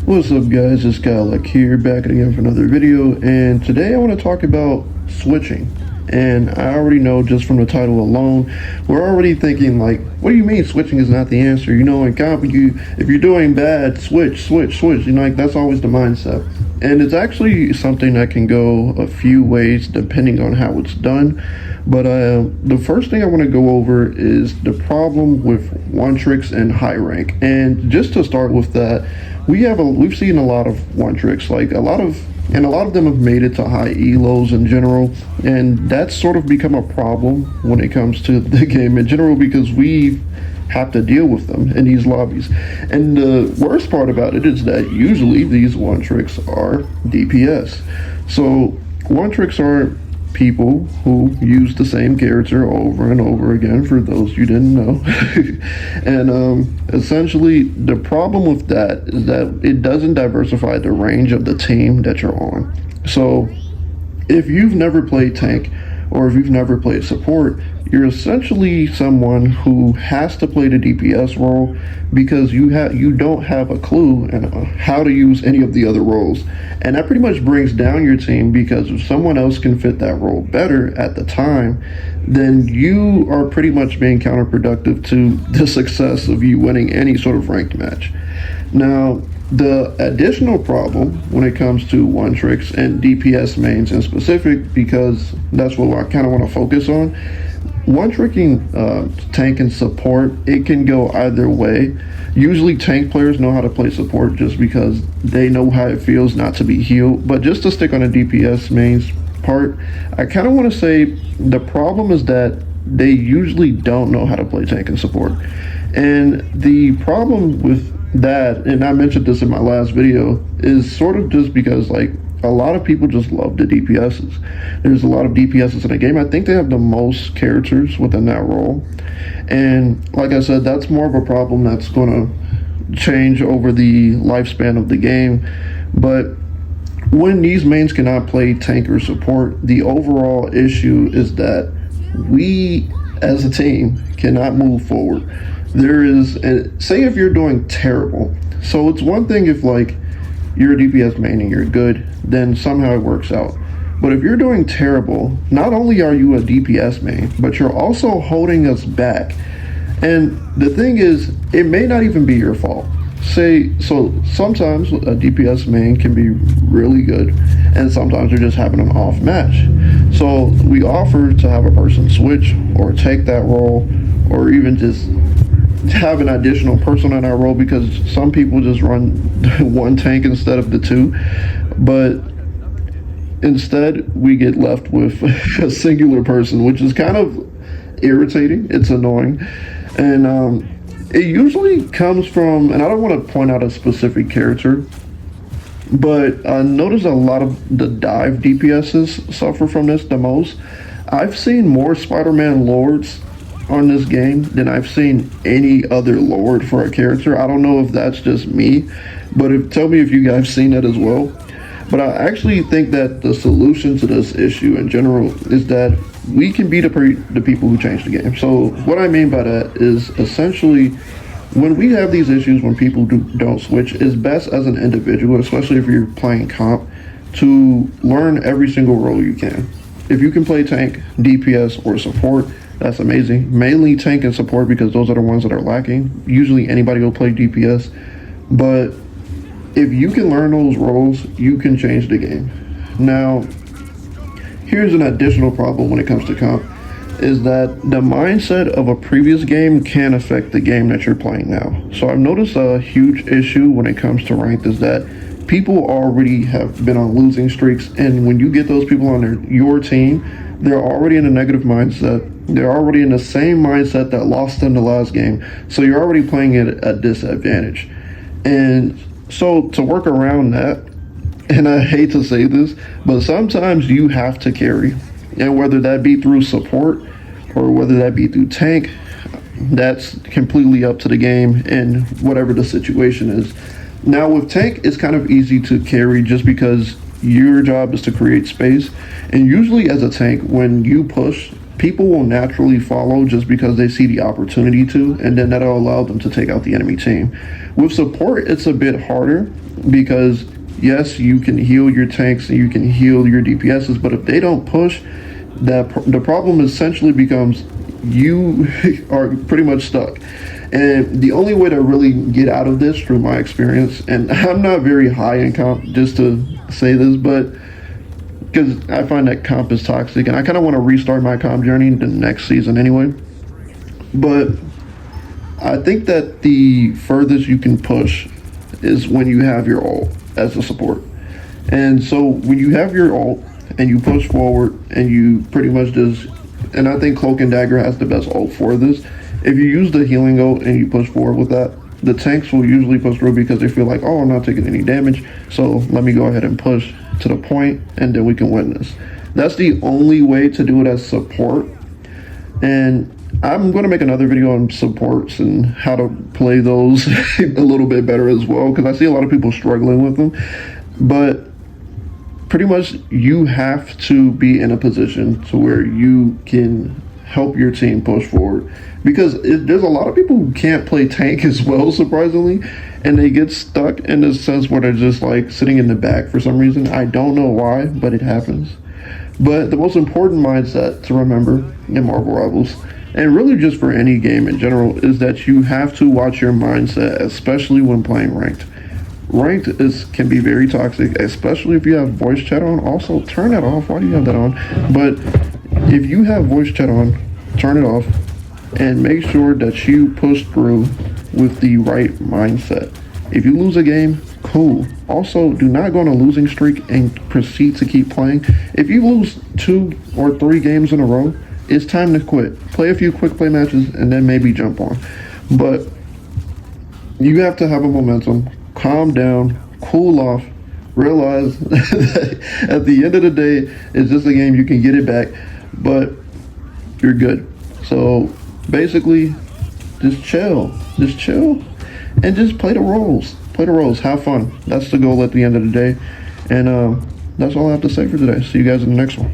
What's up guys, it's Skylark here, back again for another video, and today I want to talk about switching. And I already know just from the title alone, we're already thinking like, what do you mean switching is not the answer? You know, in comp, if you're doing bad, switch, you know, like that's always the mindset. And it's actually something that can go a few ways depending on how it's done. But the first thing I want to go over is the problem with one tricks and high rank. And just to start with that, we've seen a lot of one tricks, like a lot of them have made it to high elos in general, and that's sort of become a problem when it comes to the game in general because we have to deal with them in these lobbies. And the worst part about it is that usually these one tricks are DPS. So one tricks are people who use the same character over and over again, for those you didn't know. And essentially the problem with that is that it doesn't diversify the range of the team that you're on. So if you've never played tank or if you've never played support, you're essentially someone who has to play the DPS role because you don't have a clue on how to use any of the other roles. And that pretty much brings down your team because if someone else can fit that role better at the time, then you are pretty much being counterproductive to the success of you winning any sort of ranked match. Now, the additional problem when it comes to one tricks and DPS mains in specific, because that's what I kind of want to focus on, one tricking tank and support, it can go either way. Usually tank players know how to play support just because they know how it feels not to be healed. But just to stick on the DPS mains part, I kind of want to say the problem is that they usually don't know how to play tank and support. And the problem with that, and I mentioned this in my last video, is sort of just because like a lot of people just love the DPSs. There's a lot of DPSs in the game. I think they have the most characters within that role. And like I said, that's more of a problem that's going to change over the lifespan of the game. But when these mains cannot play tank or support, the overall issue is that we as a team cannot move forward. There is, say if you're doing terrible. So it's one thing if like you're a DPS main and you're good, then somehow it works out. But if you're doing terrible, not only are you a DPS main, but you're also holding us back. And the thing is, it may not even be your fault. So sometimes a DPS main can be really good, and sometimes you're just having an off match. So we offer to have a person switch or take that role, or even just have an additional person in our role, because some people just run one tank instead of the two, but instead we get left with a singular person, which is kind of irritating. It's annoying. And it usually comes from, and I don't want to point out a specific character, but I notice a lot of the dive DPSs suffer from this the most. I've seen more Spider-Man Lords on this game than I've seen any other Lord for a character. I don't know if that's just me, but tell me if you guys seen that as well. But I actually think that the solution to this issue in general is that we can be the people who change the game. So what I mean by that is essentially when we have these issues, when people don't switch, it's best as an individual, especially if you're playing comp, to learn every single role you can. If you can play tank, DPS, or support, that's amazing. Mainly tank and support because those are the ones that are lacking. Usually anybody will play DPS. But if you can learn those roles, you can change the game. Now, here's an additional problem when it comes to comp, is that the mindset of a previous game can affect the game that you're playing now. So I've noticed a huge issue when it comes to ranked is that people already have been on losing streaks, and when you get those people on your team, they're already in a negative mindset. They're already in the same mindset that lost them the last game. So you're already playing at a disadvantage. And so to work around that, and I hate to say this, but sometimes you have to carry. And whether that be through support or whether that be through tank, that's completely up to the game and whatever the situation is. Now with tank, it's kind of easy to carry just because your job is to create space. And usually as a tank, when you push, people will naturally follow just because they see the opportunity to, and then that'll allow them to take out the enemy team. With support, it's a bit harder because yes, you can heal your tanks and you can heal your DPSs, but if they don't push, the problem essentially becomes you are pretty much stuck. And the only way to really get out of this, through my experience, and I'm not very high in comp, just to say this, but because I find that comp is toxic, and I kind of want to restart my comp journey the next season anyway. But I think that the furthest you can push is when you have your ult as a support. And so when you have your ult and you push forward and you pretty much just, and I think Cloak and Dagger has the best ult for this. If you use the healing ult and you push forward with that, the tanks will usually push through because they feel like, oh, I'm not taking any damage, so let me go ahead and push to the point, and then we can win this. That's the only way to do it as support. And I'm going to make another video on supports and how to play those a little bit better as well, because I see a lot of people struggling with them. But pretty much you have to be in a position to where you can help your team push forward, because there's a lot of people who can't play tank as well, surprisingly, and they get stuck in this sense where they're just like sitting in the back for some reason. I don't know why, but it happens. But the most important mindset to remember in Marvel Rivals, and really just for any game in general, is that you have to watch your mindset, especially when playing ranked. Ranked can be very toxic, especially if you have voice chat on. Also, turn that off. Why do you have that on? But if you have voice chat on, turn it off and make sure that you push through with the right mindset. If you lose a game, cool. Also, do not go on a losing streak and proceed to keep playing. If you lose 2 or 3 games in a row, it's time to quit. Play a few quick play matches and then maybe jump on. But you have to have a momentum. Calm down, cool off, realize that at the end of the day, it's just a game, you can get it back, but you're good. So basically, just chill, and just play the roles. Have fun. That's the goal at the end of the day. And that's all I have to say for today. See you guys in the next one.